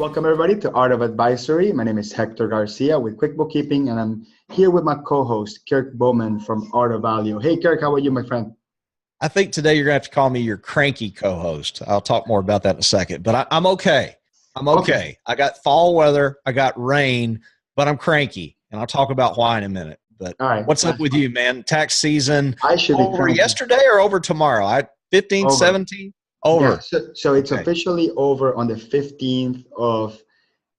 Welcome everybody to Art of Advisory. My name is Hector Garcia with Quick Bookkeeping, and I'm here with my co-host, Kirk Bowman from Art of Value. Hey, Kirk, how are you, my friend? I think today you're going to have to call me your cranky co-host. I'll talk more about that in a second, but I'm okay. I'm okay. I got fall weather, I got rain, but I'm cranky, and I'll talk about why in a minute. But all right, what's up with you, man? Tax season I should be over cranky. Yesterday or over tomorrow? 15, over. 17? Over. Yeah, so it's officially over on the 15th of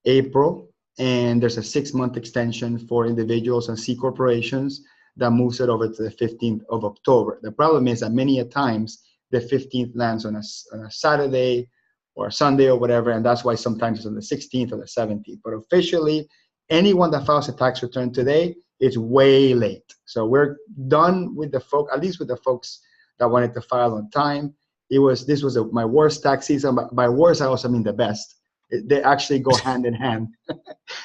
April, and there's a 6-month extension for individuals and C corporations that moves it over to the 15th of October. The problem is that many a times the 15th lands on a Saturday or a Sunday or whatever, and that's why sometimes it's on the 16th or the 17th. But officially, anyone that files a tax return today is way late. So we're done with the folks, at least with the folks that wanted to file on time. This was my worst tax season. By worst, I also mean the best. They actually go hand in hand.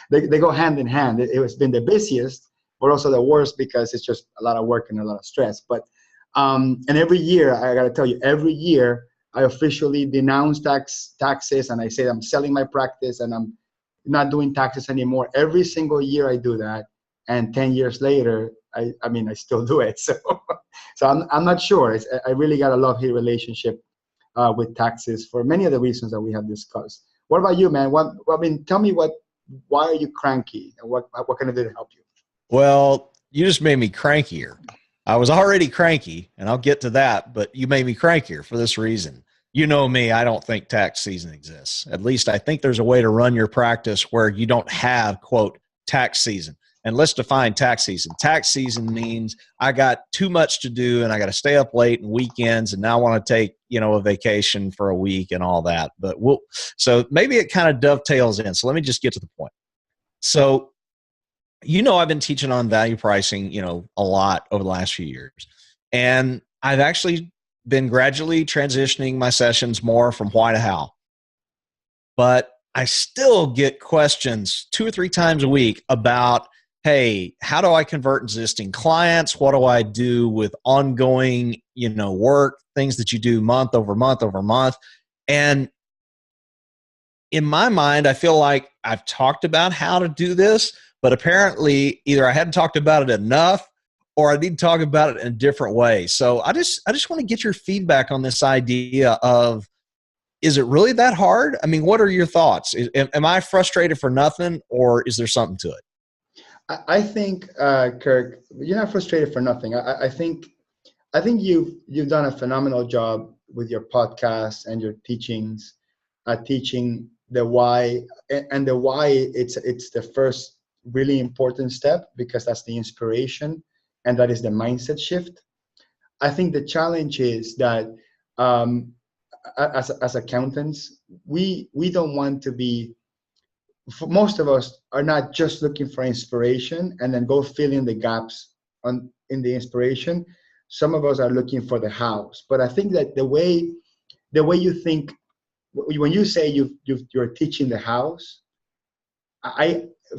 they go hand in hand. It has been the busiest, but also the worst because it's just a lot of work and a lot of stress. But and every year, I got to tell you, every year I officially denounce taxes, and I say I'm selling my practice and I'm not doing taxes anymore. Every single year I do that, and 10 years later, I still do it. So I'm not sure. I really got a love-hate relationship with taxes for many of the reasons that we have discussed. What about you, man? Tell me why are you cranky, and what can I do to help you? Well, you just made me crankier. I was already cranky, and I'll get to that, but you made me crankier for this reason. You know me, I don't think tax season exists. At least I think there's a way to run your practice where you don't have, quote, tax season. And let's define tax season. Tax season means I got too much to do and I got to stay up late and weekends, and now I want to take, a vacation for a week and all that. But so maybe it kind of dovetails in. So let me just get to the point. So, I've been teaching on value pricing, a lot over the last few years. And I've actually been gradually transitioning my sessions more from why to how. But I still get questions 2 or 3 times a week about, hey, how do I convert existing clients? What do I do with ongoing, work, things that you do month over month over month? And in my mind, I feel like I've talked about how to do this, but apparently either I hadn't talked about it enough or I need to talk about it in a different way. So I just want to get your feedback on this idea of, is it really that hard? I mean, what are your thoughts? Am I frustrated for nothing, or is there something to it? I think, Kirk, you're not frustrated for nothing. I think you've done a phenomenal job with your podcast and your teachings, teaching the why. And the why, it's the first really important step, because that's the inspiration and that is the mindset shift. I think the challenge is that as accountants, we don't want to be, most of us are not just looking for inspiration and then go fill in the gaps in the inspiration. Some of us are looking for the hows. But I think that the way you think, when you say you're teaching the hows,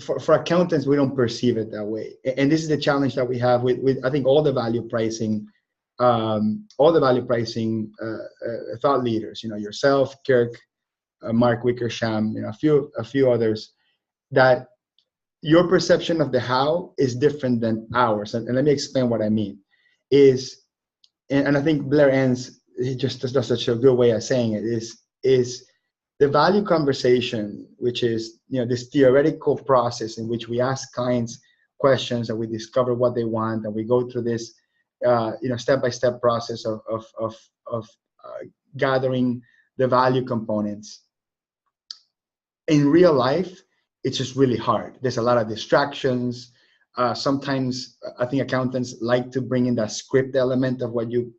for accountants, we don't perceive it that way. And this is the challenge that we have with I think all the value pricing thought leaders, yourself, Kirk, Mark Wickersham, a few others, that your perception of the how is different than ours. And let me explain what I mean. And I think Blair Enns, he just does such a good way of saying it, is the value conversation, which is this theoretical process in which we ask clients questions and we discover what they want, and we go through this step-by-step process of gathering the value components. In real life, it's just really hard. There's a lot of distractions. Sometimes I think accountants like to bring in that script element of what you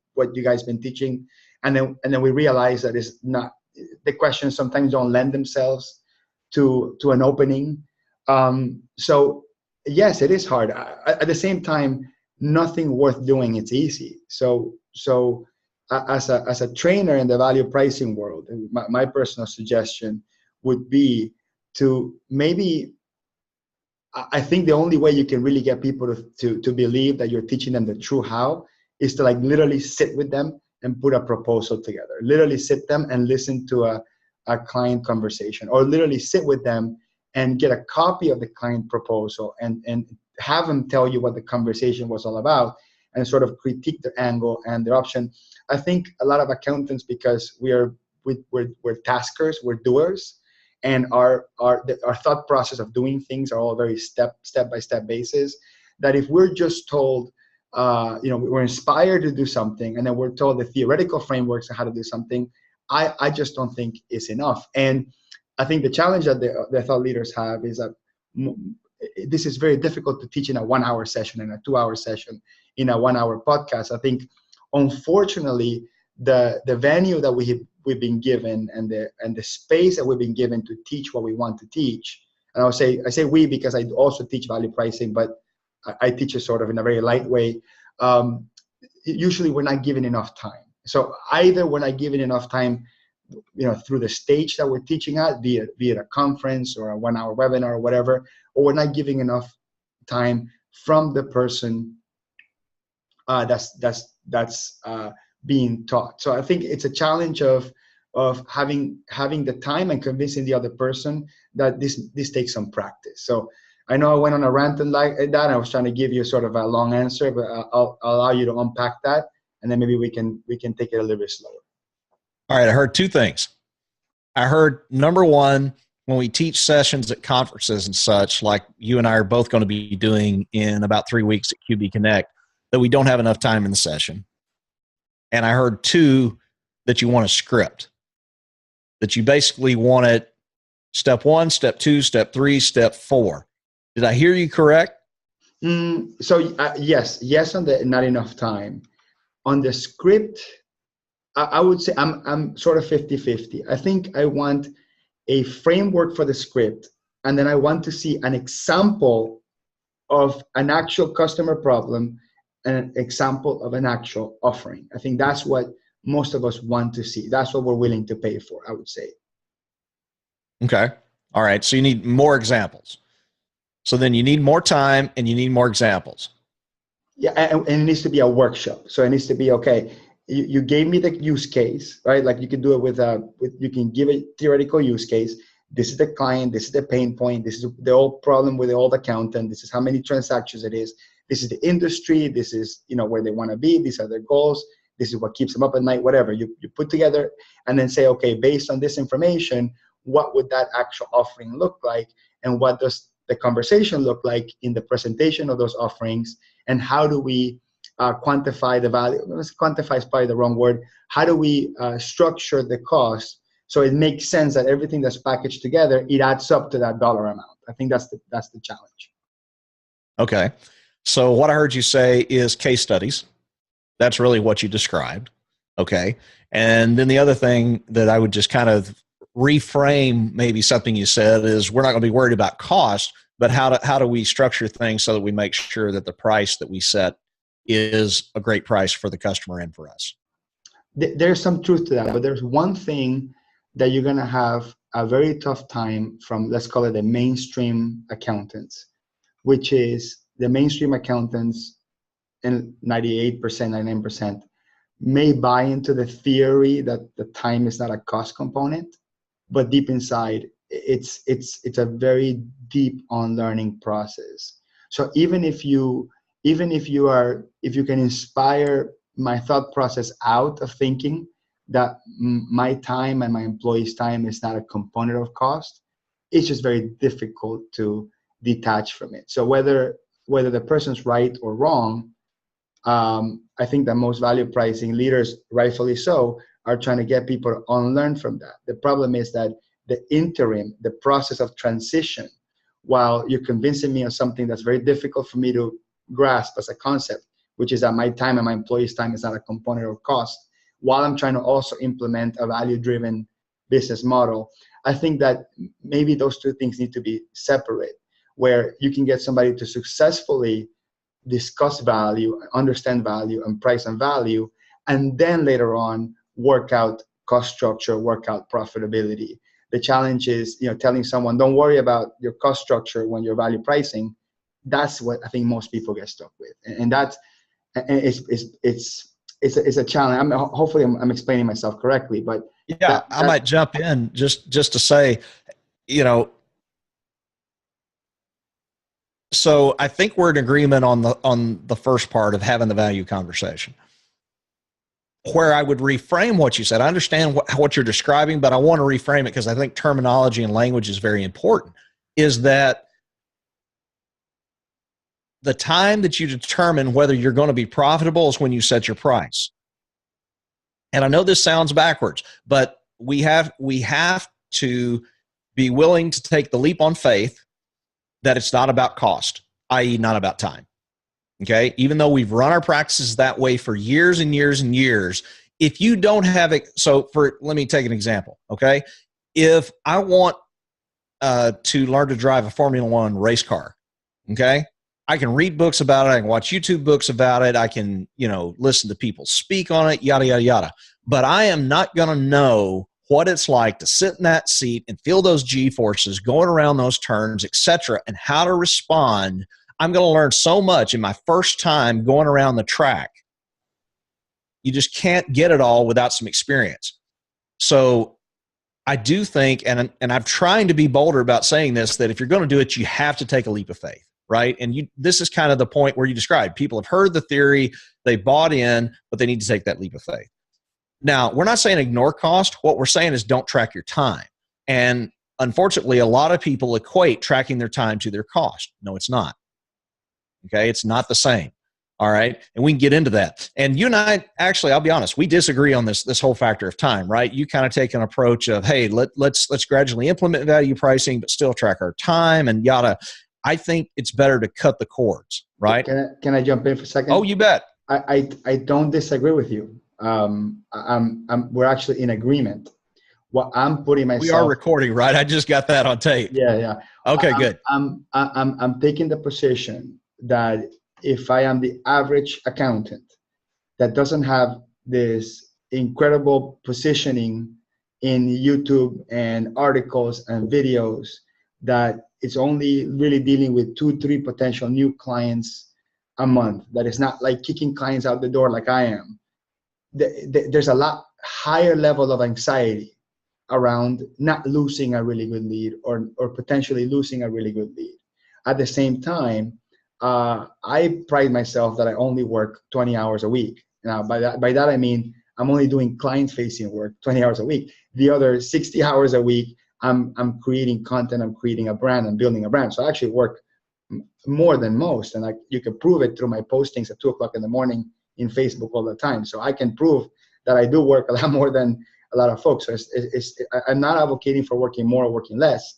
guys been teaching, and then we realize that it's not, the questions sometimes don't lend themselves to an opening. So yes, it is hard. At the same time, nothing worth doing it's easy. So as a trainer in the value pricing world, my personal suggestion would be to maybe, I think the only way you can really get people to believe that you're teaching them the true how is to literally sit with them and put a proposal together. Literally sit them and listen to a client conversation, or literally sit with them and get a copy of the client proposal and have them tell you what the conversation was all about and sort of critique their angle and their option. I think a lot of accountants, because we're taskers, we're doers, and our thought process of doing things are all very step by step basis, that if we're just told, we're inspired to do something, and then we're told the theoretical frameworks on how to do something, I just don't think is enough. And I think the challenge that the thought leaders have is that this is very difficult to teach in a 1 hour session, in a 2 hour session, in a 1 hour podcast. I think, unfortunately, the venue that we've been given and the space that we've been given to teach what we want to teach, and I say we because I also teach value pricing, but I teach it sort of in a very light way. Usually we're not given enough time. So either we're not given enough time, through the stage that we're teaching at, be it a conference or a 1 hour webinar or whatever, or we're not giving enough time from the person that's being taught. So I think it's a challenge of having the time and convincing the other person that this takes some practice. So I know I went on a rant like that. I was trying to give you sort of a long answer, but I'll allow you to unpack that, and then maybe we can take it a little bit slower. All right, I heard two things. I heard, number one, when we teach sessions at conferences and such, like you and I are both going to be doing in about 3 weeks at QB Connect, that we don't have enough time in the session. And I heard, two, that you want a script, that you basically want it step 1, step 2, step 3, step 4. Did I hear you correct? Yes on the not enough time. On the script, I would say I'm sort of 50-50. I think I want a framework for the script, and then I want to see an example of an actual customer problem and an example of an actual offering. I think that's what most of us want to see. That's what we're willing to pay for, I would say. Okay. All right. So you need more examples. So then you need more time and you need more examples. Yeah, and it needs to be a workshop. So it needs to be, okay, you gave me the use case, right? Like you can do it with you can give a theoretical use case. This is the client, this is the pain point, this is the old problem with the old accountant, this is how many transactions it is, this is the industry, this is where they want to be, these are their goals, this is what keeps them up at night, whatever. You put together and then say, okay, based on this information, what would that actual offering look like, and what does the conversation look like in the presentation of those offerings, and how do we quantify the value? Quantify is probably the wrong word. How do we structure the cost so it makes sense that everything that's packaged together, it adds up to that dollar amount? I think that's the challenge. Okay. So what I heard you say is case studies. That's really what you described. Okay. And then the other thing that I would just kind of reframe maybe something you said is, we're not going to be worried about cost, but how do we structure things so that we make sure that the price that we set is a great price for the customer and for us? There's some truth to that, but there's one thing that you're going to have a very tough time from, let's call it the mainstream accountants, which is the mainstream accountants, and 98%, 99% may buy into the theory that the time is not a cost component, but deep inside, it's a very deep unlearning process. So even if you can inspire my thought process out of thinking that my time and my employees' time is not a component of cost, it's just very difficult to detach from it. So whether the person's right or wrong, I think that most value pricing leaders, rightfully so, are trying to get people to unlearn from that. The problem is that the process of transition, while you're convincing me of something that's very difficult for me to grasp as a concept, which is that my time and my employees' time is not a component of cost, while I'm trying to also implement a value-driven business model, I think that maybe those two things need to be separate, where you can get somebody to successfully discuss value, understand value, and price and value, and then later on work out cost structure, work out profitability. The challenge is, telling someone, don't worry about your cost structure when you're value pricing. That's what I think most people get stuck with, and it's a challenge. Hopefully I'm explaining myself correctly, but Yeah, I might jump in just to say, you know, so I think we're in agreement on the first part of having the value conversation. Where I would reframe what you said, I understand what you're describing, but I want to reframe it because I think terminology and language is very important, is that the time that you determine whether you're going to be profitable is when you set your price. And I know this sounds backwards, but we have to be willing to take the leap on faith that it's not about cost, i.e. not about time. Okay. Even though we've run our practices that way for years and years and years, if you don't have it, let me take an example. Okay. If I want to learn to drive a Formula One race car, okay, I can read books about it. I can watch YouTube books about it. I can, listen to people speak on it, yada, yada, yada. But I am not going to know what it's like to sit in that seat and feel those G-forces going around those turns, etc., and how to respond. I'm going to learn so much in my first time going around the track. You just can't get it all without some experience. So I do think, and I'm trying to be bolder about saying this, that if you're going to do it, you have to take a leap of faith, right? And this is kind of the point where you described. People have heard the theory, they bought in, but they need to take that leap of faith. Now, we're not saying ignore cost. What we're saying is don't track your time. And unfortunately, a lot of people equate tracking their time to their cost. No, it's not. Okay, it's not the same. All right, and we can get into that. And you and I, actually, I'll be honest, we disagree on this whole factor of time, right? You kind of take an approach of, hey, let's gradually implement value pricing, but still track our time and yada. I think it's better to cut the cords, right? Can I jump in for a second? Oh, you bet. I don't disagree with you. We're actually in agreement. What I'm putting myself. We are recording, right? I just got that on tape. Yeah. Okay, good. I'm taking the position that if I am the average accountant that doesn't have this incredible positioning in YouTube and articles and videos, that it's only really dealing with 2-3 potential new clients a month, that is not like kicking clients out the door like I am, there's a lot higher level of anxiety around not losing a really good lead or potentially losing a really good lead. At the same time, I pride myself that I only work 20 hours a week. Now, by that I mean I'm only doing client-facing work 20 hours a week. The other 60 hours a week, I'm creating content, I'm creating a brand, I'm building a brand. So I actually work more than most, and you can prove it through my postings at 2 o'clock in the morning in Facebook all the time. So I can prove that I do work a lot more than a lot of folks. So I'm not advocating for working more or working less.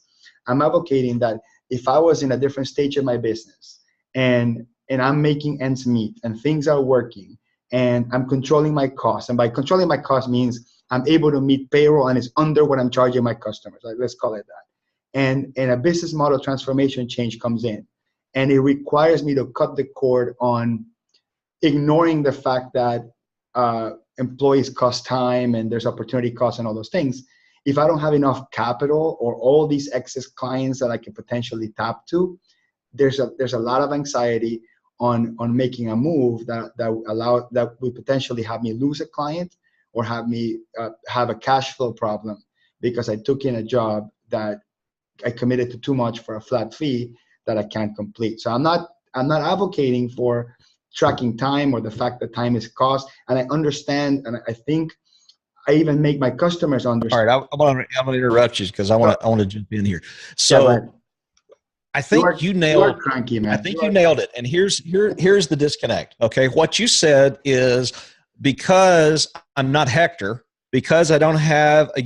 I'm advocating that if I was in a different stage of my business and I'm making ends meet and things are working and I'm controlling my costs, and by controlling my costs means I'm able to meet payroll and it's under what I'm charging my customers, like, let's call it that. And a business model transformation change comes in, and it requires me to cut the cord on ignoring the fact that employees cost time and there's opportunity costs and all those things. If I don't have enough capital or all these excess clients that I can potentially tap to, there's a lot of anxiety on making a move that would potentially have me lose a client or have me have a cash flow problem because I took in a job that I committed to too much for a flat fee that I can't complete. So I'm not advocating for tracking time or the fact that time is cost. And I understand, and I think I even make my customers understand. All right, I'm going to interrupt you because I want to jump in here. So yeah, I think you nailed. Cranky, man. I think you nailed it. And here's the disconnect. Okay, what you said is, because I'm not Hector, because I don't have a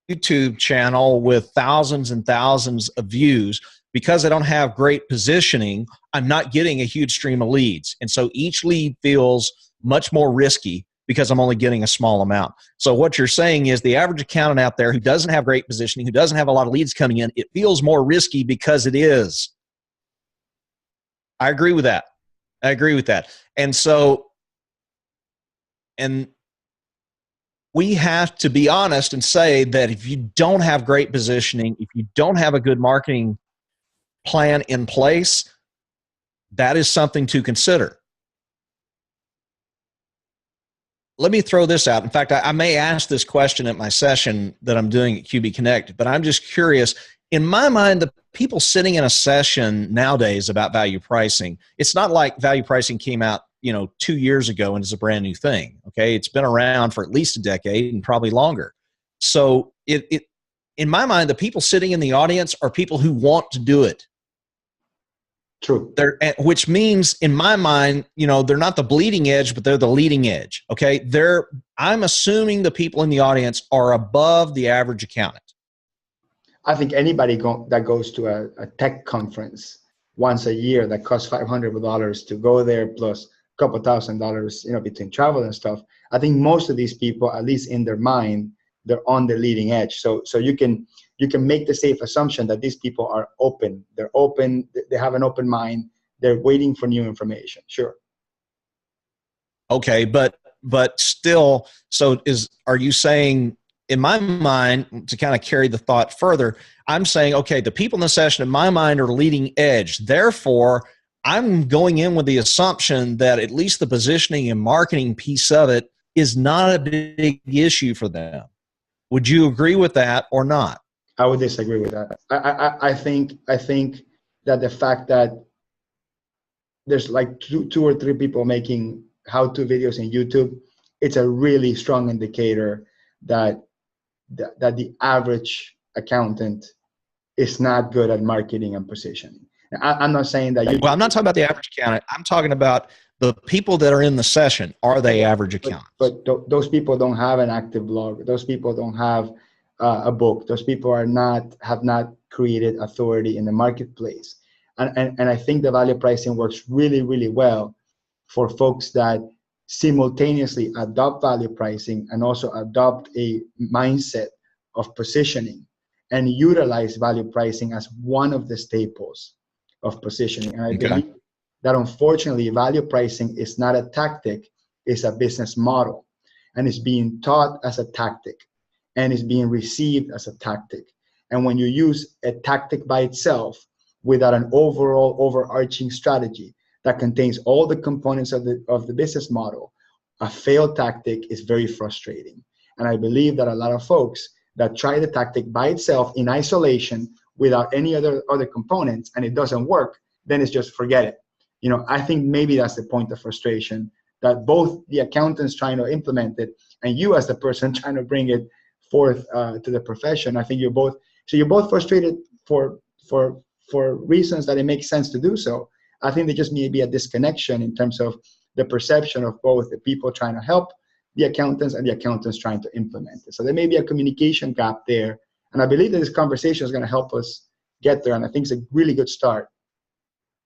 YouTube channel with thousands and thousands of views, because I don't have great positioning, I'm not getting a huge stream of leads. And so each lead feels much more risky because I'm only getting a small amount. So what you're saying is the average accountant out there who doesn't have great positioning, who doesn't have a lot of leads coming in, it feels more risky because it is. I agree with that. And so, and we have to be honest and say that if you don't have great positioning, if you don't have a good marketing plan in place, that is something to consider. let me throw this out. In fact, I may ask this question at my session that I'm doing at QB Connect, but I'm just curious. In my mind, the people sitting in a session nowadays about value pricing, it's not like value pricing came out, 2 years ago and is a brand new thing. Okay. It's been around for at least a decade and probably longer. So in my mind, the people sitting in the audience are people who want to do it. True. Which means, in my mind, they're not the bleeding edge, but they're the leading edge. Okay. I'm assuming the people in the audience are above the average accountant. I think anybody that goes to a tech conference once a year that costs $500 to go there, plus a couple $1,000, between travel and stuff. I think most of these people, at least in their mind, they're on the leading edge. So you can make the safe assumption that these people are open. They're open. They have an open mind. They're waiting for new information. Sure. Okay, but still, are you saying? In my mind, to kind of carry the thought further, I'm saying, okay, the people in the session in my mind are leading edge. Therefore, I'm going in with the assumption that at least the positioning and marketing piece of it is not a big issue for them. Would you agree with that or not? I would disagree with that. I think that the fact that there's like two or three people making how-to videos in YouTube, it's a really strong indicator that the average accountant is not good at marketing and positioning. I'm not saying that Well, I'm not talking about the average accountant. I'm talking about the people that are in the session. Are they average accountants? But those people don't have an active blog. Those people don't have a book. Those people have not created authority in the marketplace. And I think the value pricing works really, really well for folks that simultaneously adopt value pricing and also adopt a mindset of positioning and utilize value pricing as one of the staples of positioning. And I believe that unfortunately value pricing is not a tactic, it's a business model, and it's being taught as a tactic and is being received as a tactic. And when you use a tactic by itself without an overall overarching strategy that contains all the components of the business model, a failed tactic is very frustrating. And I believe that a lot of folks that try the tactic by itself in isolation without any other components and it doesn't work, then it's just forget it. I think maybe that's the point of frustration, that both the accountants trying to implement it and you as the person trying to bring it forth to the profession. I think you're both frustrated for reasons that it makes sense to do so. I think there just may be a disconnection in terms of the perception of both the people trying to help the accountants and the accountants trying to implement it. So there may be a communication gap there. And I believe that this conversation is going to help us get there. And I think it's a really good start.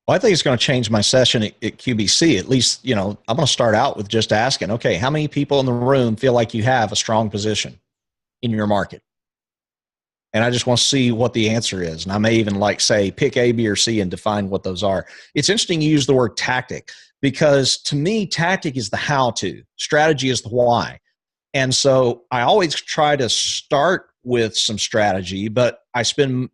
Well, I think it's going to change my session at QBC. At least, I'm going to start out with just asking, okay, how many people in the room feel like you have a strong position in your market? And I just want to see what the answer is. And I may even say, pick A, B, or C and define what those are. It's interesting you use the word tactic because to me, tactic is the how-to. Strategy is the why. And so I always try to start with some strategy, but I spend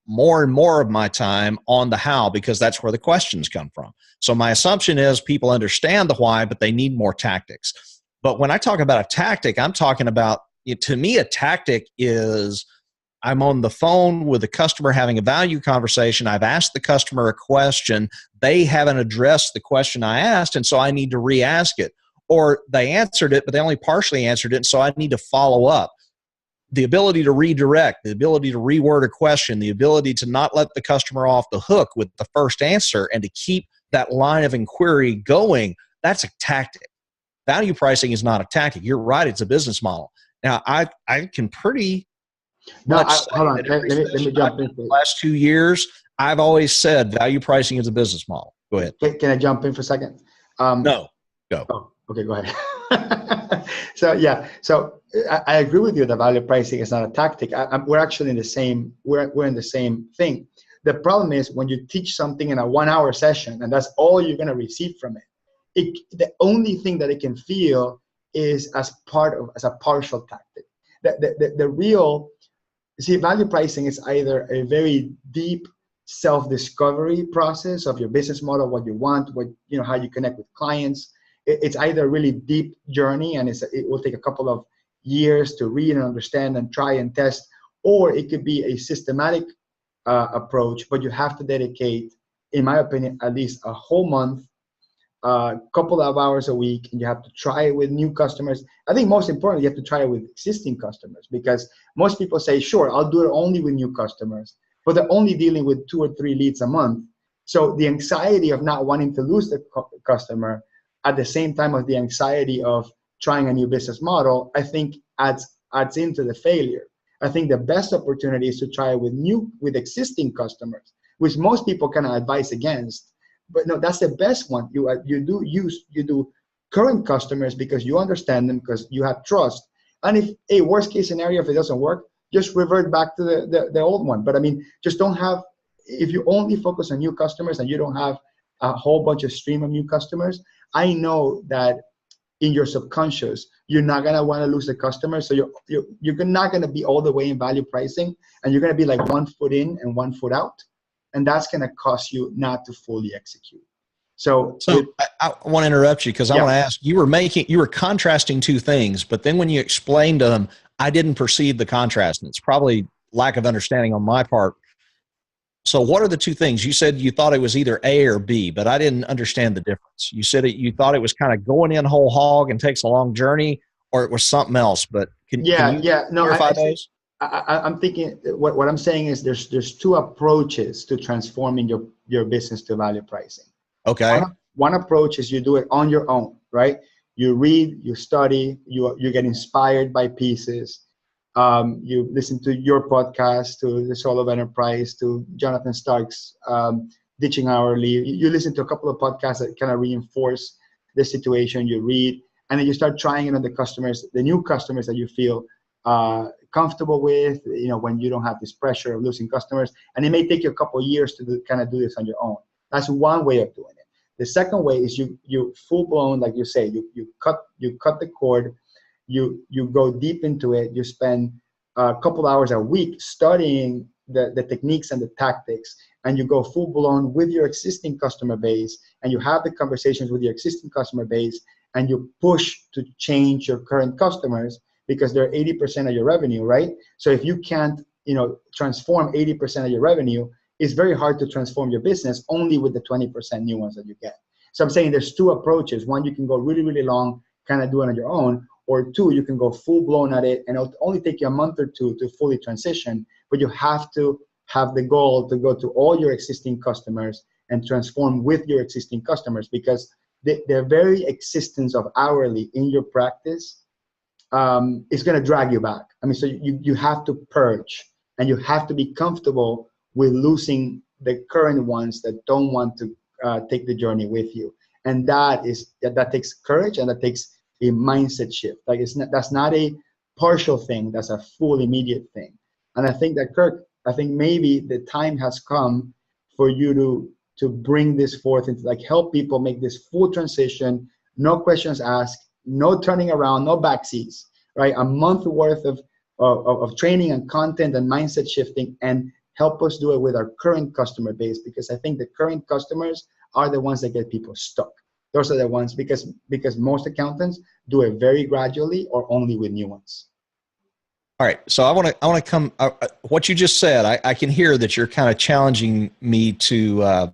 more and more of my time on the how because that's where the questions come from. So my assumption is people understand the why, but they need more tactics. But when I talk about a tactic, I'm talking about, to me, a tactic is I'm on the phone with a customer having a value conversation. I've asked the customer a question. They haven't addressed the question I asked, and so I need to re-ask it. Or they answered it, but they only partially answered it, and so I need to follow up. The ability to redirect, the ability to reword a question, the ability to not let the customer off the hook with the first answer and to keep that line of inquiry going, that's a tactic. Value pricing is not a tactic. You're right, it's a business model. Now, I can pretty hold on. Let me jump in. The last 2 years, I've always said value pricing is a business model. Go ahead. Can I jump in for a second? No, go. Oh, okay, go ahead. So I agree with you that value pricing is not a tactic. We're actually in the same. We're in the same thing. The problem is when you teach something in a 1 hour session and that's all you're going to receive from it. The only thing that it can feel is as a partial tactic. The real, value pricing is either a very deep self-discovery process of your business model, what you want, how you connect with clients. it's either a really deep journey and it will take a couple of years to read and understand and try and test, or it could be a systematic approach, but you have to dedicate, in my opinion, at least a whole month, a couple of hours a week, and you have to try it with new customers. I think most importantly, you have to try it with existing customers, because most people say, sure, I'll do it only with new customers, but they're only dealing with 2 or 3 leads a month. So the anxiety of not wanting to lose the customer at the same time of the anxiety of trying a new business model, I think adds into the failure. I think the best opportunity is to try it with existing customers, which most people kind of advise against. But no, that's the best one. You do current customers because you understand them, because you have trust. And if a worst case scenario, if it doesn't work, just revert back to the old one. But I mean, just don't have, if you only focus on new customers and you don't have a whole bunch of stream of new customers, I know that in your subconscious, you're not gonna want to lose the customer. So you're not gonna be all the way in value pricing, and you're gonna be like 1 foot in and 1 foot out. And that's going to cost you not to fully execute. So I want to interrupt you because I want to ask, you were contrasting two things, but then when you explained them, I didn't perceive the contrast. And it's probably lack of understanding on my part. So what are the two things? You said you thought it was either A or B, but I didn't understand the difference. You said you thought it was kind of going in whole hog and takes a long journey, or it was something else. But can you clarify those? I'm thinking what I'm saying is there's 2 approaches to transforming your business to value pricing. Okay. One approach is you do it on your own, right? You read, you study, you get inspired by pieces. You listen to your podcast, to the Soul of Enterprise, to Jonathan Stark's Ditching Hourly. You listen to a couple of podcasts that kind of reinforce the situation. You read, and then you start trying it on the customers, the new customers that you feel comfortable with, when you don't have this pressure of losing customers. And it may take you a couple of years to do this on your own. That's one way of doing it. The second way is you full blown, like you say, you cut the cord, you go deep into it. You spend a couple hours a week studying the techniques and the tactics, and you go full blown with your existing customer base, and you have the conversations with your existing customer base, and you push to change your current customers, because they're 80% of your revenue, right? So if you can't, transform 80% of your revenue, it's very hard to transform your business only with the 20% new ones that you get. So I'm saying there's 2 approaches. One, you can go really, really long, kind of do it on your own, or 2, you can go full blown at it, and it'll only take you a month or 2 to fully transition, but you have to have the goal to go to all your existing customers and transform with your existing customers, because the very existence of hourly in your practice is going to drag you back. I mean, so you have to purge, and you have to be comfortable with losing the current ones that don't want to take the journey with you. And that takes courage, and that takes a mindset shift. Like that's not a partial thing. That's a full immediate thing. And I think that, Kirk, maybe the time has come for you to bring this forth and to help people make this full transition, no questions asked, no turning around, no backseats, right? A month worth of training and content and mindset shifting, and help us do it with our current customer base, because I think the current customers are the ones that get people stuck. Those are the ones, because most accountants do it very gradually or only with new ones. All right. So I want to come, what you just said, I can hear that you're kind of challenging me to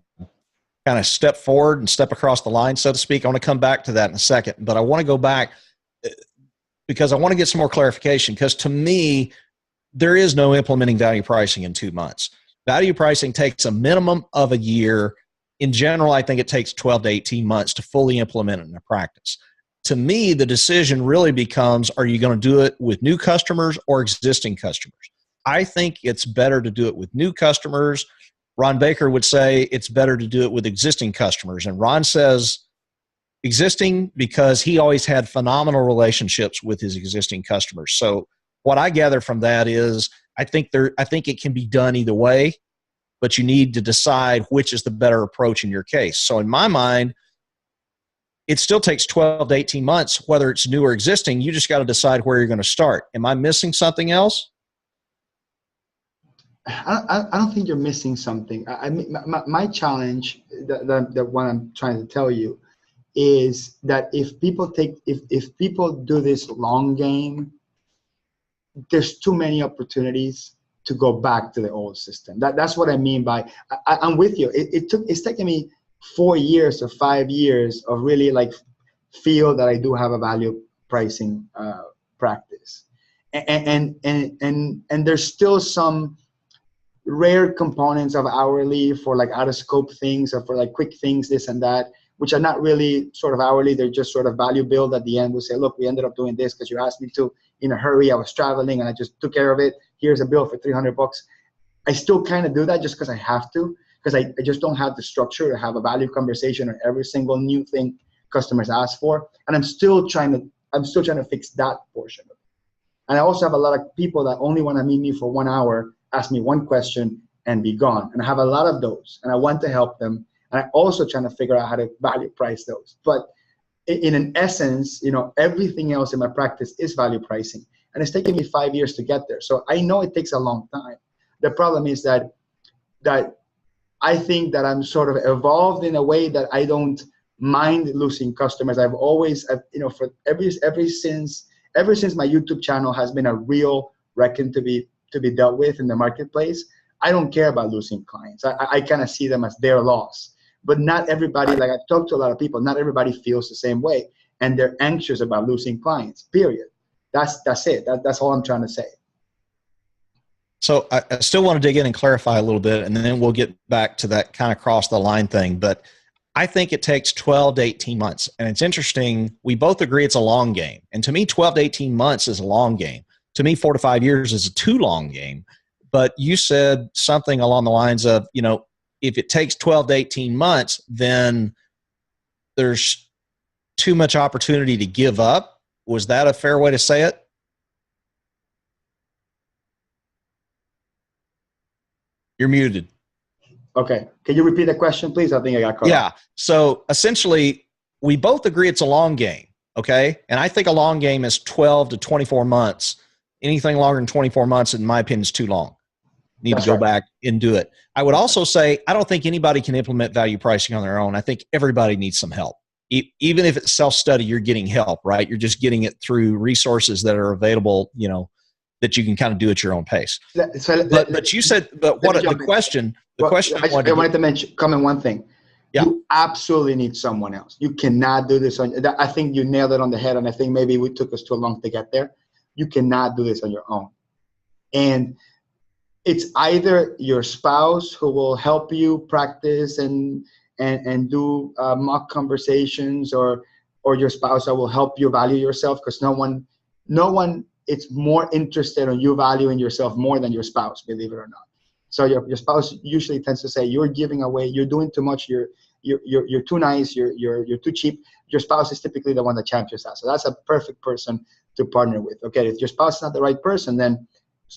kind of step forward and step across the line, so to speak. I want to come back to that in a second, but I want to go back because I want to get some more clarification, because to me, there is no implementing value pricing in 2 months. Value pricing takes a minimum of a year. In general, I think it takes 12 to 18 months to fully implement it in a practice. To me, the decision really becomes, are you going to do it with new customers or existing customers? I think it's better to do it with new customers. Ron Baker would say it's better to do it with existing customers. And Ron says existing because he always had phenomenal relationships with his existing customers. So what I gather from that is I think it can be done either way, but you need to decide which is the better approach in your case. So in my mind, it still takes 12 to 18 months, whether it's new or existing. You just got to decide where you're going to start. Am I missing something else? I don't think you're missing something. I mean, my challenge, the one I'm trying to tell you, is that if people do this long game, there's too many opportunities to go back to the old system. That's what I mean by, I'm with you. It's taken me 4 years or 5 years of really like feel that I do have a value pricing practice. And there's still some rare components of hourly for like out of scope things or for like quick things, this and that, which are not really sort of hourly. They're just sort of value billed at the end. We'll say, look, we ended up doing this because you asked me to in a hurry. I was traveling and I just took care of it. Here's a bill for $300. I still kind of do that just because I have to, because I just don't have the structure to have a value conversation on every single new thing customers ask for. And I'm still trying to fix that portion of it. And I also have a lot of people that only want to meet me for 1 hour, ask me one question and be gone. And I have a lot of those and I want to help them. And I'm also trying to figure out how to value price those. But in an essence, everything else in my practice is value pricing. And it's taken me 5 years to get there. So I know it takes a long time. The problem is that I think that I'm sort of evolved in a way that I don't mind losing customers. I've always, for ever since my YouTube channel has been a real reckon to be dealt with in the marketplace, I don't care about losing clients. I kind of see them as their loss. But not everybody, like I've talked to a lot of people, not everybody feels the same way. And they're anxious about losing clients, period. That's it. That's all I'm trying to say. So I still want to dig in and clarify a little bit, and then we'll get back to that kind of cross the line thing. But I think it takes 12 to 18 months. And it's interesting. We both agree it's a long game. And to me, 12 to 18 months is a long game. To me, 4 to 5 years is a too long game. But you said something along the lines of, if it takes 12 to 18 months, then there's too much opportunity to give up. Was that a fair way to say it? You're muted. Okay. Can you repeat the question, please? I think I got cut off. So essentially, we both agree it's a long game. Okay. And I think a long game is 12 to 24 months. Anything longer than 24 months, in my opinion, is too long. Need to go back and do it. I would also say, I don't think anybody can implement value pricing on their own. I think everybody needs some help. Even if it's self-study, you're getting help, right? You're just getting it through resources that are available, that you can kind of do at your own pace. But you said, but what the question? I wanted to comment one thing. Yeah. You absolutely need someone else. You cannot do this on. I think you nailed it on the head, and I think maybe it took us too long to get there. You cannot do this on your own, and it's either your spouse who will help you practice and do mock conversations, or your spouse that will help you value yourself, because no one is more interested in you valuing yourself more than your spouse, believe it or not. So your spouse usually tends to say, you're giving away, you're doing too much, you're too nice, you're too cheap. Your spouse is typically the one that champions that. So that's a perfect person to partner with. Okay, if your spouse is not the right person, then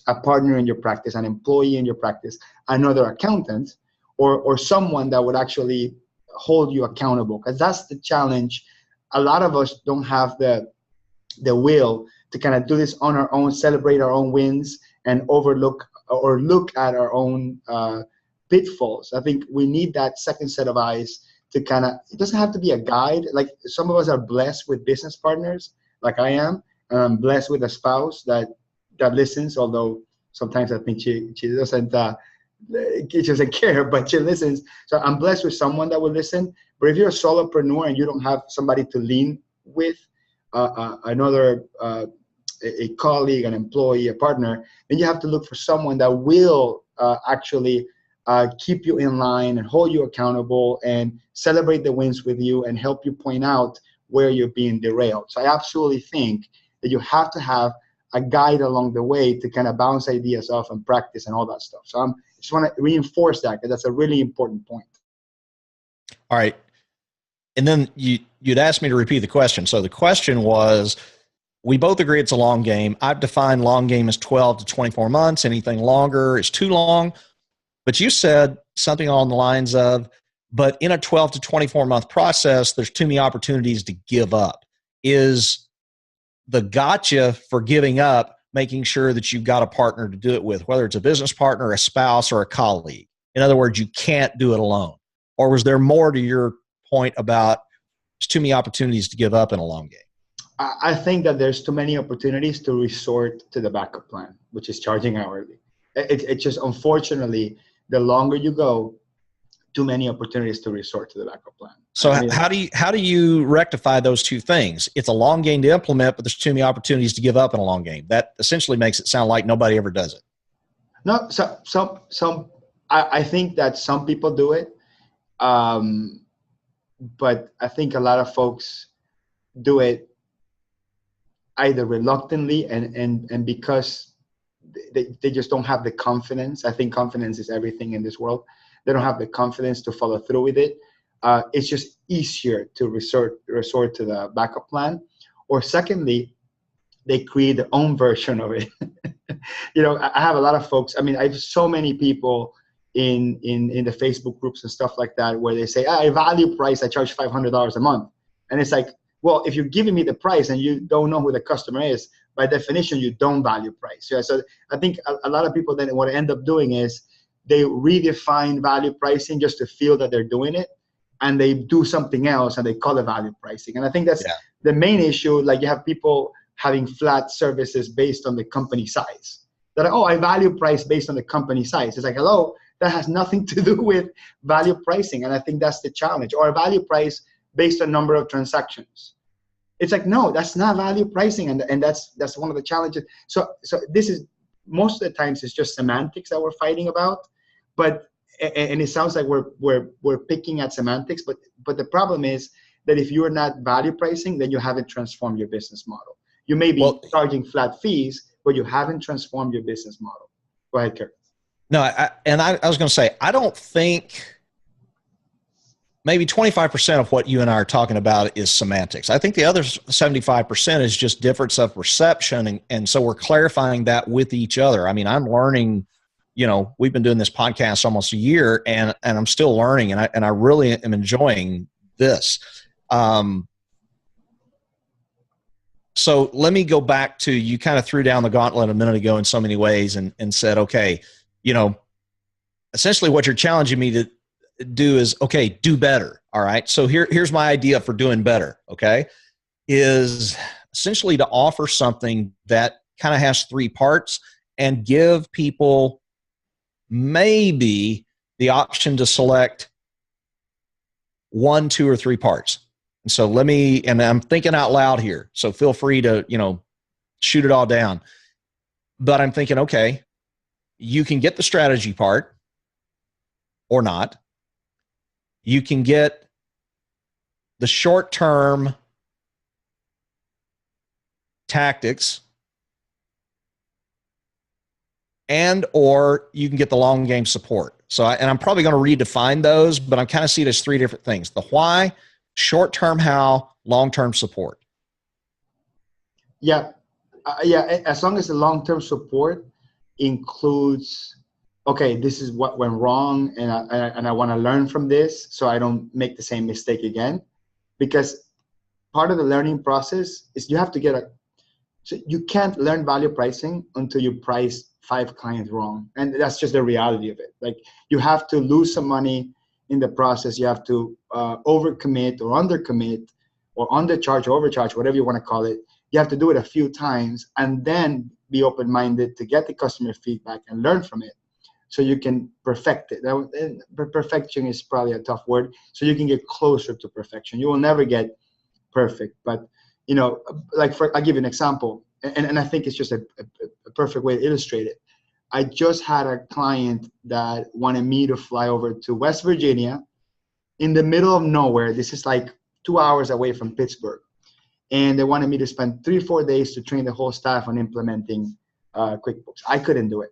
a partner in your practice, an employee in your practice, another accountant, or someone that would actually hold you accountable. Because that's the challenge. A lot of us don't have the will to kind of do this on our own, celebrate our own wins, and overlook or look at our own pitfalls. I think we need that second set of eyes to kind of, it doesn't have to be a guide. Like some of us are blessed with business partners, like I am, and I'm blessed with a spouse that listens, although sometimes I think she doesn't care, but she listens. So I'm blessed with someone that will listen. But if you're a solopreneur and you don't have somebody to lean with, a colleague, an employee, a partner, then you have to look for someone that will actually keep you in line and hold you accountable and celebrate the wins with you and help you point out where you're being derailed. So I absolutely think that you have to have a guide along the way to kind of bounce ideas off and practice and all that stuff. So I just want to reinforce that, because that's a really important point. All right. And then you'd asked me to repeat the question. So the question was, we both agree it's a long game. I've defined long game as 12 to 24 months. Anything longer is too long. But you said something along the lines of, but in a 12 to 24 month process, there's too many opportunities to give up. Is the gotcha for giving up making sure that you've got a partner to do it with, whether it's a business partner, a spouse, or a colleague? In other words, you can't do it alone. Or was there more to your point about there's too many opportunities to give up in a long game? I think that there's too many opportunities to resort to the backup plan, which is charging hourly. It just, unfortunately, the longer you go, too many opportunities to resort to the backup plan. So how do you rectify those two things? It's a long game to implement, but there's too many opportunities to give up in a long game. That essentially makes it sound like nobody ever does it. No, I think that some people do it, but I think a lot of folks do it either reluctantly and because they just don't have the confidence. I think confidence is everything in this world. They don't have the confidence to follow through with it. It's just easier to resort to the backup plan. Or secondly, they create their own version of it. I have a lot of folks. I mean, I have so many people in the Facebook groups and stuff like that where they say, I value price, I charge $500 a month. And it's like, well, if you're giving me the price and you don't know who the customer is, by definition, you don't value price. Yeah, so I think a lot of people then what end up doing is they redefine value pricing just to feel that they're doing it, and they do something else and they call it value pricing. And I think that's the main issue. Like, you have people having flat services based on the company size. That, I value price based on the company size. It's like, hello, that has nothing to do with value pricing. And I think that's the challenge. Or a value price based on number of transactions. It's like, no, that's not value pricing. And that's one of the challenges. So this is, most of the times it's just semantics that we're fighting about. But, and it sounds like we're picking at semantics, but the problem is that if you're not value pricing, then you haven't transformed your business model. You may be charging flat fees, but you haven't transformed your business model. Go ahead, Kirk. No, I was going to say, I don't think maybe 25% of what you and I are talking about is semantics. I think the other 75% is just difference of perception. And so we're clarifying that with each other. I mean, I'm learning, we've been doing this podcast almost a year, and I'm still learning, and I really am enjoying this. So let me go back to, you kind of threw down the gauntlet a minute ago in so many ways and said, okay, essentially what you're challenging me to do is, okay, do better. All right. So here's my idea for doing better. Okay. Is essentially to offer something that kind of has three parts and give people maybe the option to select 1, 2, or 3 parts. And so and I'm thinking out loud here, so feel free to, shoot it all down. But I'm thinking, okay, you can get the strategy part or not. You can get the short-term tactics, and or you can get the long game support. So I'm probably going to redefine those, but I kind of see it as 3 different things: the why, short-term how, long-term support. Yeah. As long as the long-term support includes, okay, this is what went wrong, and I want to learn from this so I don't make the same mistake again. Because part of the learning process is you have to so you can't learn value pricing until you price 5 clients wrong. And that's just the reality of it. Like, you have to lose some money in the process. You have to overcommit or undercommit or undercharge or overcharge, whatever you want to call it. You have to do it a few times and then be open-minded to get the customer feedback and learn from it so you can perfect it. Perfection is probably a tough word. So you can get closer to perfection. You will never get perfect, but I'll give you an example, and I think it's just a perfect way to illustrate it. I just had a client that wanted me to fly over to West Virginia in the middle of nowhere. This is like 2 hours away from Pittsburgh. And they wanted me to spend 3-4 days to train the whole staff on implementing QuickBooks. I couldn't do it.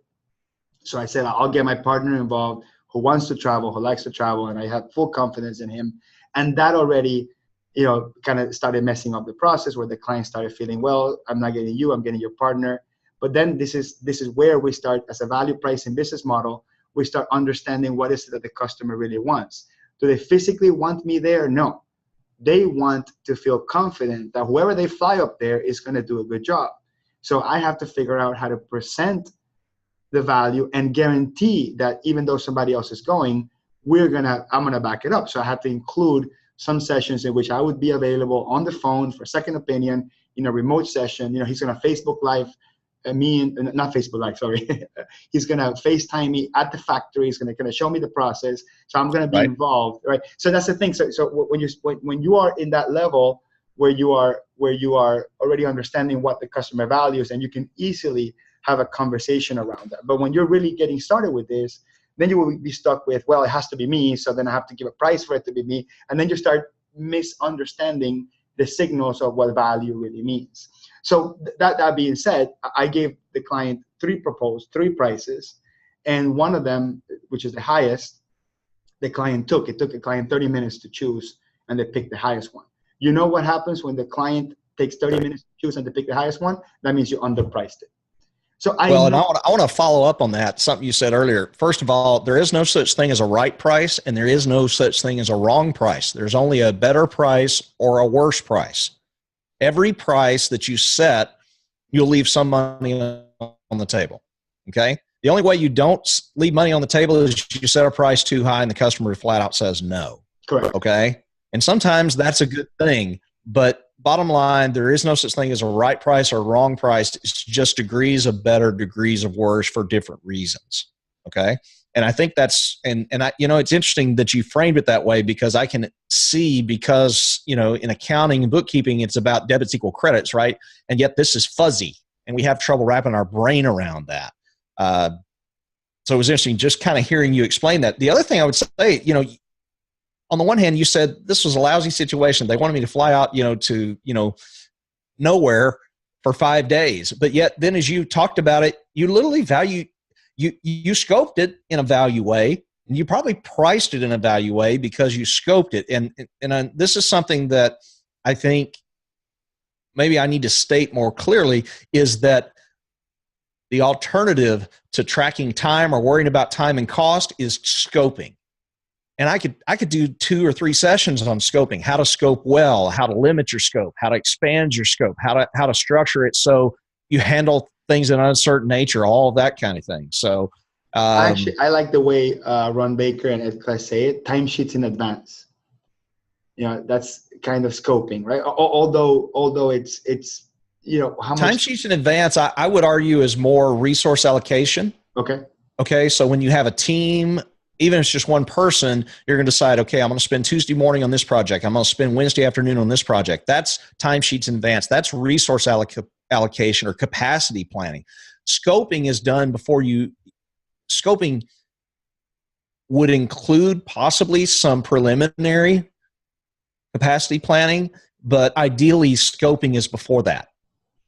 So I said, I'll get my partner involved who wants to travel, who likes to travel, and I have full confidence in him. And that already, kind of started messing up the process where the client started feeling, well, I'm not getting you, I'm getting your partner. But then this is where we start, as a value pricing business model, we start understanding what is it that the customer really wants. Do they physically want me there? No. They want to feel confident that whoever they fly up there is going to do a good job. So I have to figure out how to present the value and guarantee that even though somebody else is going, I'm going to back it up. So I have to include some sessions in which I would be available on the phone for a second opinion in a remote session. He's going to Facebook Live not Facebook Live, sorry. He's going to FaceTime me at the factory. He's going to show me the process. So I'm going to be involved, right? So that's the thing. So when you are in that level where you are already understanding what the customer values, and you can easily have a conversation around that. But when you're really getting started with this, then you will be stuck with, well, it has to be me, so then I have to give a price for it to be me. And then you start misunderstanding the signals of what value really means. So that being said, I gave the client three prices, and one of them, which is the highest, the client took. It took the client 30 minutes to choose, and they picked the highest one. You know what happens when the client takes 30 minutes to choose and to pick the highest one? That means you underpriced it. So I want to follow up on that, something you said earlier. First of all, there is no such thing as a right price, and there is no such thing as a wrong price. There's only a better price or a worse price. Every price that you set, you'll leave some money on the table, okay? The only way you don't leave money on the table is you set a price too high and the customer flat out says no. Correct. Okay? And sometimes that's a good thing, but bottom line, there is no such thing as a right price or a wrong price. It's just degrees of better, degrees of worse for different reasons. Okay. And I think that's, and I, it's interesting that you framed it that way, because I can see, because, in accounting and bookkeeping, it's about debits equal credits, right? And yet this is fuzzy, and we have trouble wrapping our brain around that. So it was interesting just kind of hearing you explain that. The other thing I would say, on the one hand, you said this was a lousy situation. They wanted me to fly out, to, nowhere for 5 days. But yet then as you talked about it, you literally you scoped it in a value way, and you probably priced it in a value way because you scoped it. And this is something that I think maybe I need to state more clearly, is that the alternative to tracking time or worrying about time and cost is scoping. And I could do 2 or 3 sessions on scoping, how to scope well, how to limit your scope, how to expand your scope, how to structure it so you handle things of an uncertain nature, all of that kind of thing. So actually, I like the way Ron Baker and Ed Clay say it: timesheets in advance. That's kind of scoping, right? Although it's how much timesheets in advance, I would argue, is more resource allocation. Okay. So when you have a team, even if it's just one person, you're going to decide, okay, I'm going to spend Tuesday morning on this project. I'm going to spend Wednesday afternoon on this project. That's timesheets in advance. That's resource allocation or capacity planning. Scoping is done before scoping would include possibly some preliminary capacity planning, but ideally scoping is before that.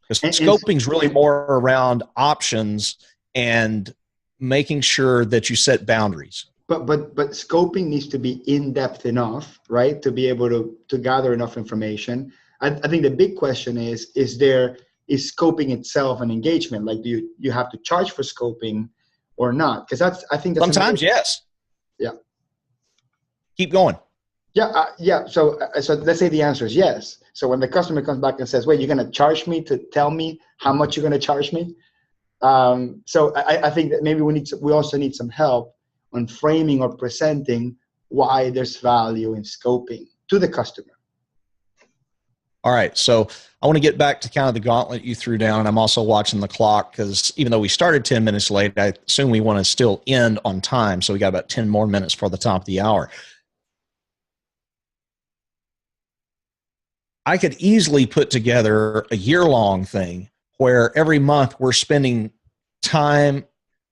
Because scoping is really more around options and making sure that you set boundaries. But scoping needs to be in-depth enough, right, to be able to gather enough information. I think the big question is scoping itself an engagement? Like, do you have to charge for scoping or not? Because I think that's sometimes yes. Yeah. Keep going. Yeah. So let's say the answer is yes. So when the customer comes back and says, "Wait, you're going to charge me to tell me how much you're going to charge me?" So I think that maybe we also need some help on framing or presenting why there's value in scoping to the customer. All right. So I want to get back to kind of the gauntlet you threw down. And I'm also watching the clock, because even though we started 10 minutes late, I assume we want to still end on time. So we got about 10 more minutes for the top of the hour. I could easily put together a year-long thing where every month we're spending time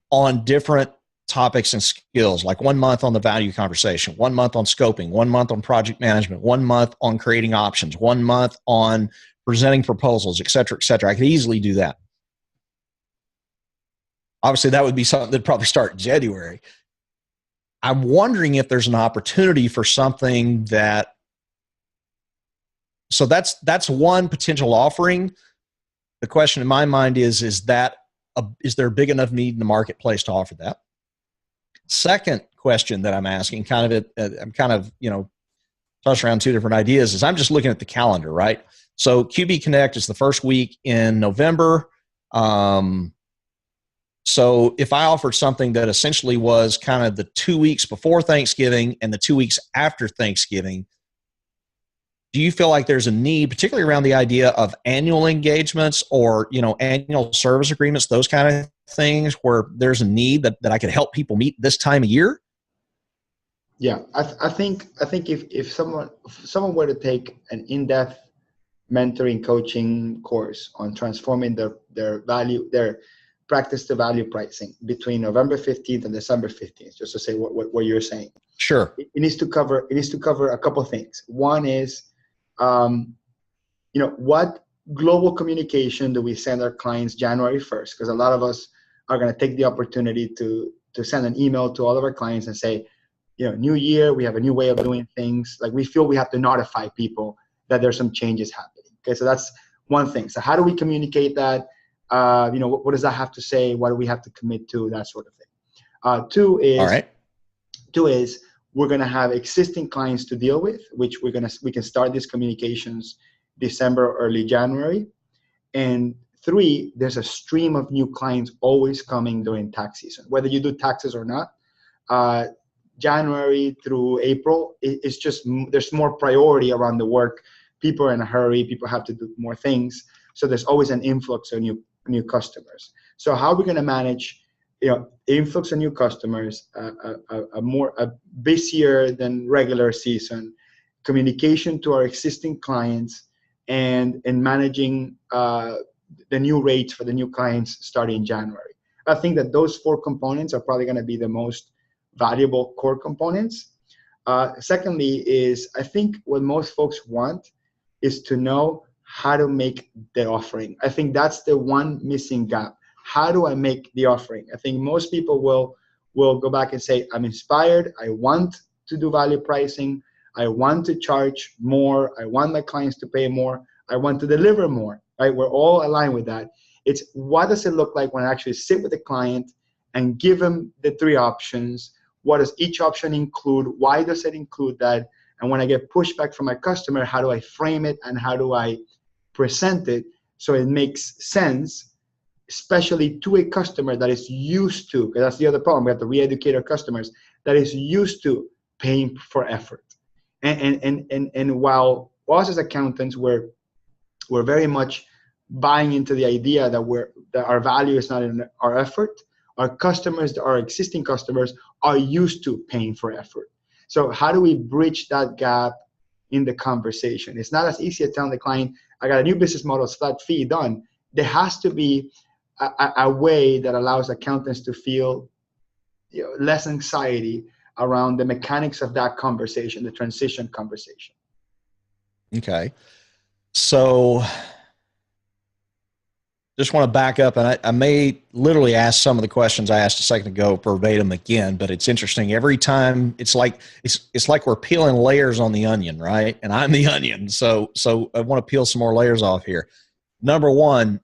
on different topics and skills, like 1 month on the value conversation, 1 month on scoping, 1 month on project management, 1 month on creating options, 1 month on presenting proposals, et cetera, et cetera. I could easily do that. Obviously, that would be something that'd probably start in January. I'm wondering if there's an opportunity for something that, so that's one potential offering. The question in my mind is there a big enough need in the marketplace to offer that? Second question that I'm asking, I'm tossing around 2 different ideas, is I'm just looking at the calendar, right? So QB Connect is the first week in November. So if I offered something that essentially was kind of the 2 weeks before Thanksgiving and the 2 weeks after Thanksgiving, do you feel like there's a need, particularly around the idea of annual engagements or, annual service agreements, those kind of things, where there's a need that I could help people meet this time of year? Yeah, I think if someone were to take an in-depth mentoring coaching course on transforming their practice to value pricing between November 15th and December 15th, just to say what you're saying. Sure. It needs to cover a couple of things. One is, what global communication do we send our clients January 1st? Because a lot of us are going to take the opportunity to send an email to all of our clients and say, new year, we have a new way of doing things. Like, we feel we have to notify people that there's some changes happening. Okay, so that's one thing. So how do we communicate that? What does that have to say? What do we have to commit to? That sort of thing. Two is we're going to have existing clients to deal with, which we can start these communications December, early January. And three, there's a stream of new clients always coming during tax season, whether you do taxes or not. January through April, it's just, there's more priority around the work. People are in a hurry. People have to do more things. So there's always an influx of new customers. So how are we going to manage, influx of new customers, a busier than regular season, communication to our existing clients, and managing the new rates for the new clients starting in January? I think that those four components are probably going to be the most valuable core components. Secondly is, I think what most folks want is to know how to make the offering. I think that's the one missing gap. How do I make the offering? I think most people will go back and say, I'm inspired. I want to do value pricing. I want to charge more. I want my clients to pay more. I want to deliver more, right? We're all aligned with that. It's, what does it look like when I actually sit with the client and give them the three options? What does each option include? Why does it include that? And when I get pushback from my customer, how do I frame it and how do I present it so it makes sense, especially to a customer that is used to, because that's the other problem, we have to re-educate our customers, that is used to paying for effort. And while us as accountants, we're very much buying into the idea that our value is not in our effort, our customers, our existing customers, are used to paying for effort. So how do we bridge that gap in the conversation? It's not as easy as telling the client, I got a new business model, it's flat fee, done. There has to be a way that allows accountants to feel less anxiety around the mechanics of that conversation, the transition conversation. Okay. So just want to back up, and I may literally ask some of the questions I asked a second ago verbatim again, but it's interesting. Every time it's like we're peeling layers on the onion, right? And I'm the onion. So I want to peel some more layers off here. Number one,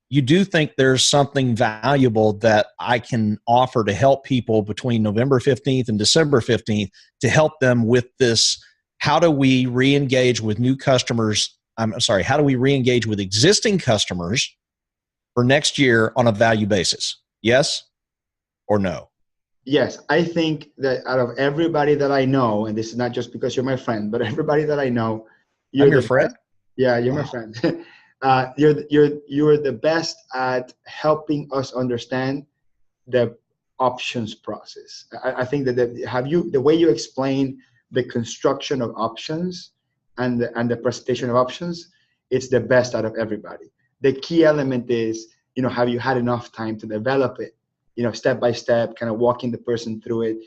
you do think there's something valuable that I can offer to help people between November 15th and December 15th to help them with this. How do we re-engage with new customers? How do we re-engage with existing customers for next year on a value basis? Yes or no? Yes, I think that out of everybody that I know, and this is not just because you're my friend, but everybody that I know, I'm your friend? Yeah, you're my friend. You're the best at helping us understand the options process. I think that the way you explain the construction of options and the presentation of options, it's the best out of everybody. The key element is, have you had enough time to develop it? Step by step, kind of walking the person through it.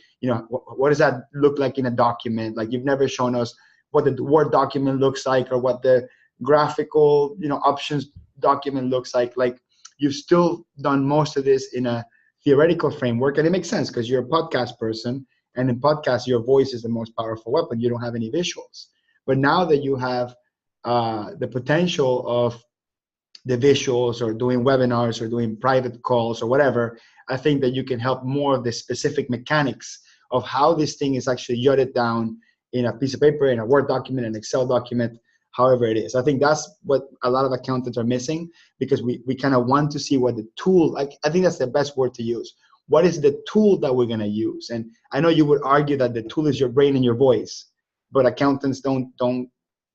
What does that look like in a document? Like, you've never shown us what the Word document looks like, or what the graphical, options document looks like. Like, you've still done most of this in a theoretical framework, and it makes sense because you're a podcast person, and in podcasts, your voice is the most powerful weapon. You don't have any visuals. But now that you have the potential of the visuals, or doing webinars, or doing private calls, or whatever, I think that you can help more of the specific mechanics of how this thing is actually jotted down in a piece of paper, in a Word document, an Excel document, however it is. I think that's what a lot of accountants are missing, because we kind of want to see what the tool, like, I think that's the best word to use. What is the tool that we're going to use? And I know you would argue that the tool is your brain and your voice, but accountants don't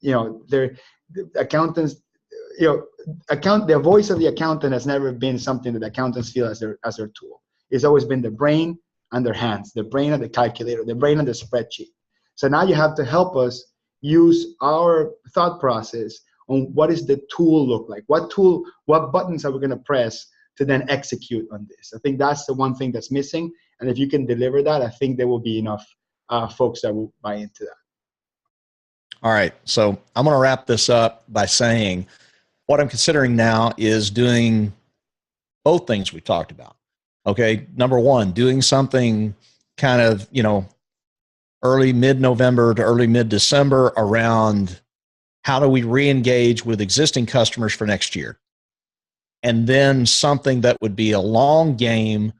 the accountants, the voice of the accountant has never been something that the accountants feel as their tool. It's always been the brain and their hands, the brain and the calculator, the brain and the spreadsheet. So now you have to help us use our thought process on what is the tool look like, what buttons are we going to press to then execute on this. I think that's the one thing that's missing. And if you can deliver that, I think there will be enough folks that will buy into that. All right. So I'm going to wrap this up by saying what I'm considering now is doing both things we talked about. Okay. Number one, doing something kind of, early mid-November to early mid-December around how do we re-engage with existing customers for next year? And then something that would be a long game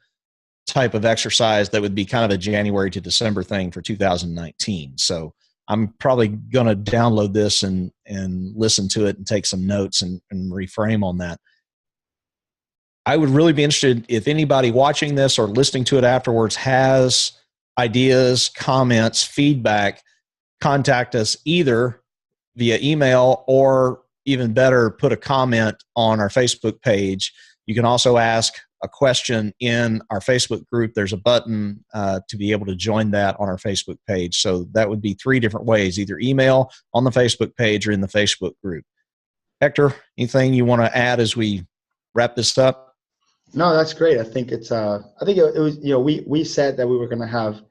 type of exercise that would be kind of a January to December thing for 2019. So I'm probably going to download this and listen to it and take some notes and reframe on that. I would really be interested if anybody watching this or listening to it afterwards has ideas, comments, feedback. Contact us either via email or even better, put a comment on our Facebook page. You can also ask a question in our Facebook group. There's a button to be able to join that on our Facebook page. So that would be 3 different ways, either email, on the Facebook page, or in the Facebook group. Hector, anything you want to add as we wrap this up? No, that's great. I think it was, we said that we were going to have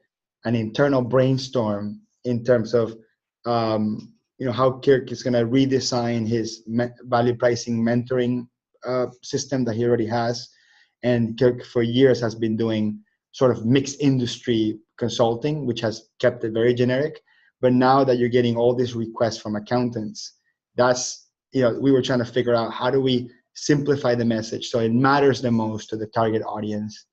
an internal brainstorm in terms of, how Kirk is going to redesign his value pricing mentoring system that he already has. And Kirk for years has been doing sort of mixed industry consulting, which has kept it very generic. But now that you're getting all these requests from accountants, we were trying to figure out how do we simplify the message so it matters the most to the target audience.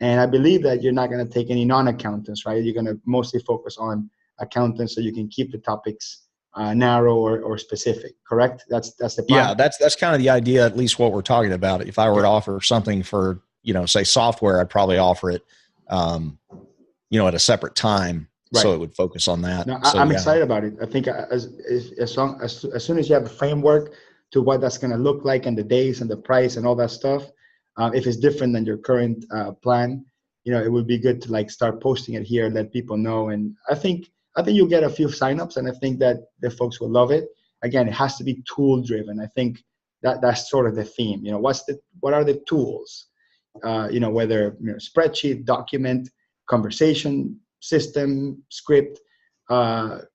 And I believe that you're not going to take any non-accountants, right? You're going to mostly focus on accountants so you can keep the topics narrow or specific, correct? That's the plan. Yeah, that's kind of the idea, at least what we're talking about. If I were to offer something for, say software, I'd probably offer it, at a separate time. Right. So it would focus on that. No, I'm excited about it. I think as soon as you have a framework to what that's going to look like and the days and the price and all that stuff, if it's different than your current plan, it would be good to start posting it here, let people know. And I think you'll get a few signups, and I think that the folks will love it. Again, it has to be tool driven. I think that's sort of the theme. What are the tools? Whether spreadsheet, document, conversation, system, script. How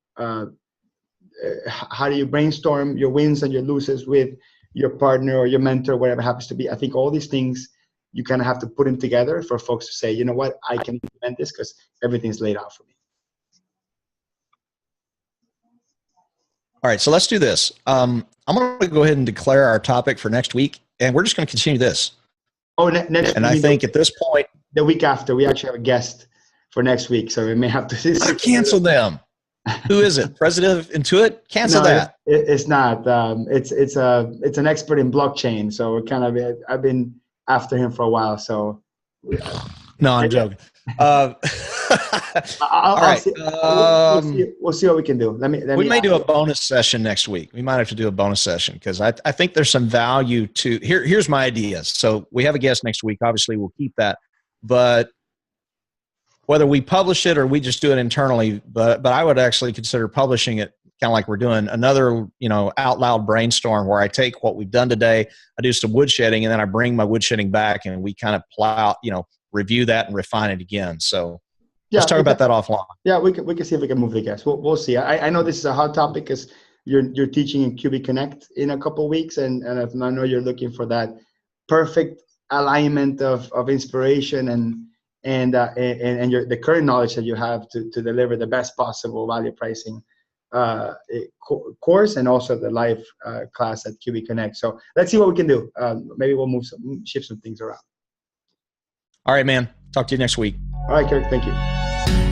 do you brainstorm your wins and your losses with your partner or your mentor, whatever it happens to be? I think all these things you kind of have to put them together for folks to say, you know what, I can implement this because everything's laid out for me. All right, so let's do this. I'm going to go ahead and declare our topic for next week, and we're just going to continue this. Oh, next. And I think at this point, the week after, we actually have a guest for next week, so we may have to cancel them. Who is it? President of Intuit? Cancel that. It's not. It's an expert in blockchain, so we're kind of. I've been after him for a while, so. No, I'm joking. All right. We'll see what we can do. We may do a bonus session next week. We might have to do a bonus session because I think there's some value to here's my idea. So we have a guest next week. Obviously, we'll keep that, but whether we publish it or we just do it internally, but I would actually consider publishing it kind of like we're doing another, out loud brainstorm where I take what we've done today, I do some woodshedding, and then I bring my woodshedding back and we kind of plow, review that and refine it again. So let's talk about that offline. Yeah, we can see if we can move the guests. We'll see. I know this is a hot topic because you're teaching in QB Connect in a couple of weeks, and I know you're looking for that perfect alignment of inspiration and the current knowledge that you have to deliver the best possible value pricing course, and also the live class at QB Connect. So let's see what we can do. Maybe we'll shift some things around. All right, man. Talk to you next week. All right, Kirk. Thank you.